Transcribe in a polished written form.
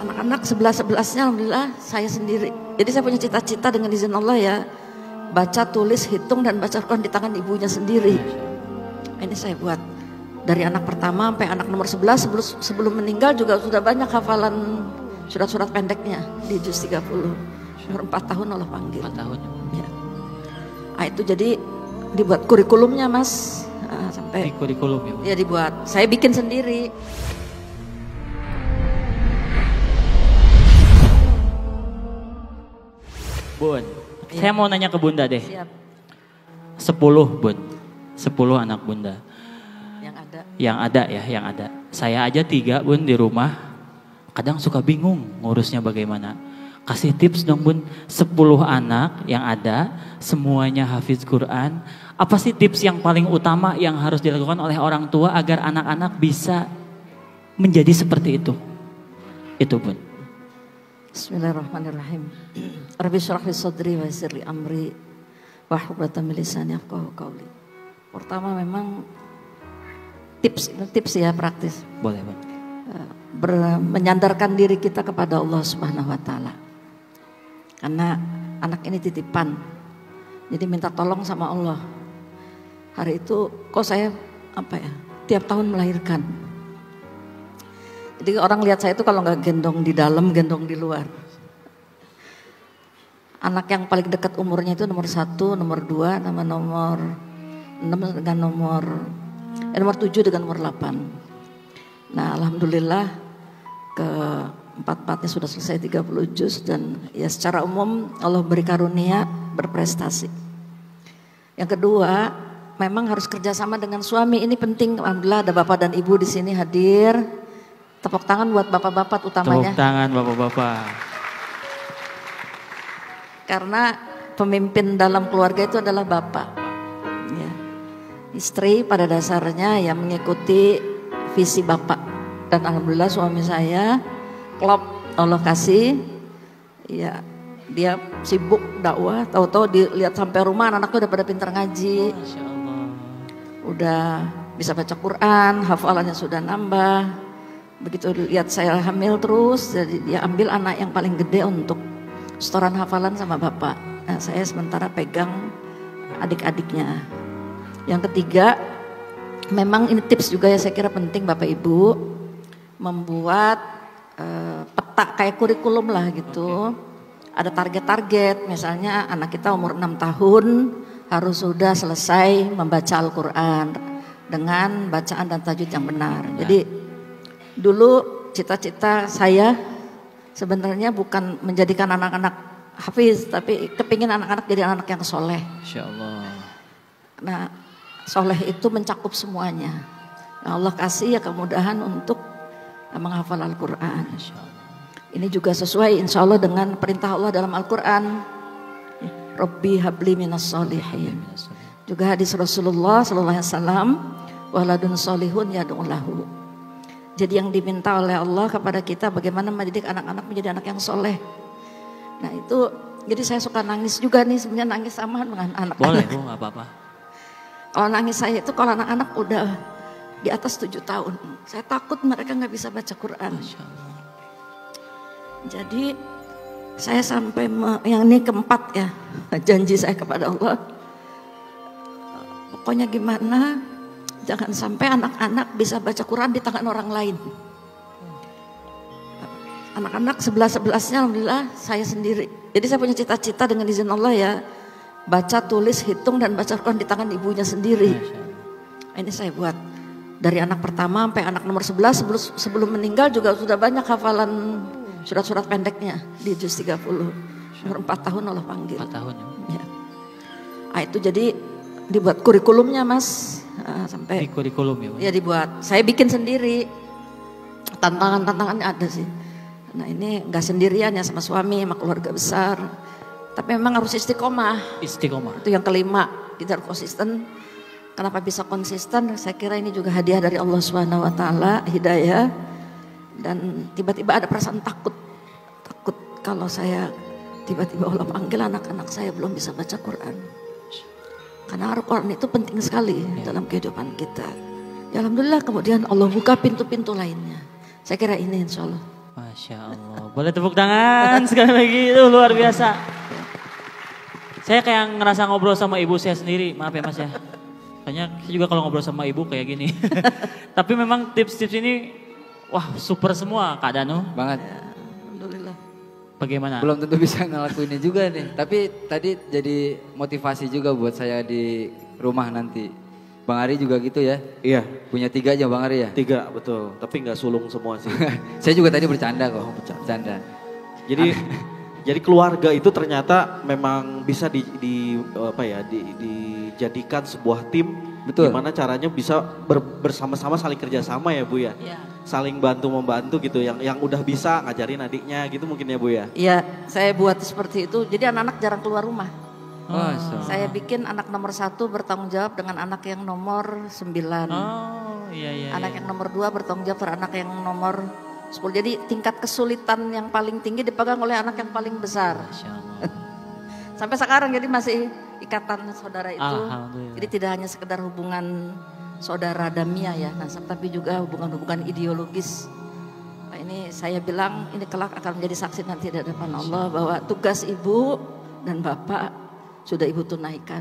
Anak-anak 11-11-nya alhamdulillah saya sendiri. Jadi saya punya cita-cita dengan izin Allah ya, baca, tulis, hitung dan baca Quran di tangan ibunya sendiri. Ini saya buat dari anak pertama sampai anak nomor 11, sebelum meninggal juga sudah banyak hafalan surat-surat pendeknya di juz 30. Umur 4 tahun Allah panggil. 4 tahun. Ya. Nah, itu jadi dibuat kurikulumnya Mas. Sampai Di kurikulum ya. Ya dibuat. Saya bikin sendiri. Bun, saya mau nanya ke Bunda deh. Siap. 10 Bun, 10 anak Bunda. Yang ada. Yang ada. Saya aja 3 Bun di rumah. Kadang suka bingung ngurusnya bagaimana. Kasih tips dong Bun, 10 anak yang ada, semuanya hafiz Quran. Apa sih tips yang paling utama yang harus dilakukan oleh orang tua agar anak-anak bisa menjadi seperti itu? Itu Bun. Bismillahirrahmanirrahim. Rabbi syrah li sadri wa yassir li amri wahlul min lisani yafqahu qawli. Pertama memang tips ya praktis. Boleh Bun. Menyandarkan diri kita kepada Allah Subhanahu wa taala. Karena anak ini titipan. Jadi minta tolong sama Allah. Hari itu kok saya tiap tahun melahirkan. Jadi orang lihat saya itu kalau nggak gendong di dalam, gendong di luar. Anak yang paling dekat umurnya itu nomor 1, nomor 2, nama nomor 6 dengan nomor 7 dengan nomor 8. Nah alhamdulillah keempat-empatnya sudah selesai 30 juz dan ya secara umum Allah beri karunia berprestasi. Yang kedua, memang harus kerjasama dengan suami, ini penting. Alhamdulillah ada bapak dan ibu di sini hadir. Tepuk tangan buat bapak-bapak utamanya. Tepuk tangan bapak-bapak. Karena pemimpin dalam keluarga itu adalah bapak. Ya. Istri pada dasarnya yang mengikuti visi bapak. Dan alhamdulillah suami saya klop Allah kasih. Ya, dia sibuk dakwah. Tahu-tahu dilihat sampai rumah anak-anaknya udah pada pintar ngaji. Masya Allah. Udah bisa baca Quran, hafalannya sudah nambah. Begitu lihat saya hamil terus, jadi dia ambil anak yang paling gede untuk setoran hafalan sama bapak. Nah, saya sementara pegang adik-adiknya. Yang ketiga, memang ini tips juga ya saya kira penting Bapak Ibu, membuat peta kayak kurikulum lah gitu. Ada target-target, misalnya anak kita umur 6 tahun harus sudah selesai membaca Al-Quran dengan bacaan dan tajwid yang benar. Jadi dulu cita-cita saya sebenarnya bukan menjadikan anak-anak hafiz, tapi kepingin anak-anak jadi anak yang soleh. Insya Allah. Nah, soleh itu mencakup semuanya. Nah, Allah kasih ya kemudahan untuk menghafal Al-Quran. Ini juga sesuai insya Allah dengan perintah Allah dalam Al-Quran. Rabbi habli minas solihin. Juga hadis Rasulullah SAW, waladun solihun yad'ulahu. Jadi yang diminta oleh Allah kepada kita bagaimana mendidik anak-anak menjadi anak yang soleh. Nah itu, jadi saya suka nangis juga nih, sebenarnya nangis sama dengan anak-anak. Boleh Bu, gak apa-apa. Kalau nangis saya itu kalau anak-anak udah di atas 7 tahun. Saya takut mereka gak bisa baca Quran. Masya Allah. Jadi saya sampai yang ini keempat ya, janji saya kepada Allah. Pokoknya gimana, jangan sampai anak-anak bisa baca Quran di tangan orang lain. Anak-anak 11-11-nya alhamdulillah saya sendiri. Jadi saya punya cita-cita dengan izin Allah ya, baca, tulis, hitung dan baca Quran di tangan ibunya sendiri. Ini saya buat dari anak pertama sampai anak nomor 11, sebelum meninggal juga sudah banyak hafalan surat-surat pendeknya di juz 30. Umur 4 tahun Allah panggil. 4 tahun ya. Nah, itu jadi dibuat kurikulumnya Mas. Sampai di kurikulum ya Bu? Ya dibuat. Saya bikin sendiri. Tantangan-tantangannya ada sih. Nah ini nggak sendirian ya, sama suami, sama keluarga besar. Tapi memang harus istiqomah. Istiqomah. Itu yang kelima, kita harus konsisten. Kenapa bisa konsisten? Saya kira ini juga hadiah dari Allah Subhanahu wa taala, hidayah. Dan tiba-tiba ada perasaan takut. Takut kalau saya tiba-tiba Allah panggil anak-anak saya belum bisa baca Quran. Karena Al-Quran itu penting sekali dalam kehidupan kita. Ya Alhamdulillah kemudian Allah buka pintu-pintu lainnya. Saya kira ini insya Allah. Masya Allah. Boleh tepuk tangan sekali lagi, itu luar biasa. Saya kayak ngerasa ngobrol sama ibu saya sendiri, maaf ya Mas ya. Soalnya saya juga kalau ngobrol sama ibu kayak gini. Tapi memang tips-tips ini, wah super semua Kak Danu. Banget. Alhamdulillah. Bagaimana? Belum tentu bisa ngelakuinnya juga nih. Tapi tadi jadi motivasi juga buat saya di rumah nanti. Bang Ari juga gitu ya? Iya. Punya 3 aja Bang Ari ya? 3 betul, tapi nggak sulung semua sih. Saya juga tadi bercanda kok. Bercanda. Jadi keluarga itu ternyata memang bisa dijadikan sebuah tim. Betul. Gimana caranya bisa bersama-sama saling kerjasama ya Bu ya. Ya. Saling bantu-membantu gitu. Yang udah bisa ngajarin adiknya gitu mungkin ya Bu ya. Iya, saya buat seperti itu. Jadi anak-anak jarang keluar rumah. Saya Oh, bikin anak nomor 1 bertanggung jawab dengan anak yang nomor 9. Oh iya. Anak yang nomor 2 bertanggung jawab terhadap anak yang nomor 10. Jadi tingkat kesulitan yang paling tinggi dipegang oleh anak yang paling besar. Masya Allah. Sampai sekarang jadi masih ikatan saudara itu. Alhamdulillah. Jadi tidak hanya sekedar hubungan saudara damia ya, nah, tapi juga hubungan-hubungan ideologis. Nah, ini saya bilang ini kelak akan menjadi saksi nanti di hadapan Allah bahwa tugas ibu dan bapak sudah ibu tunaikan.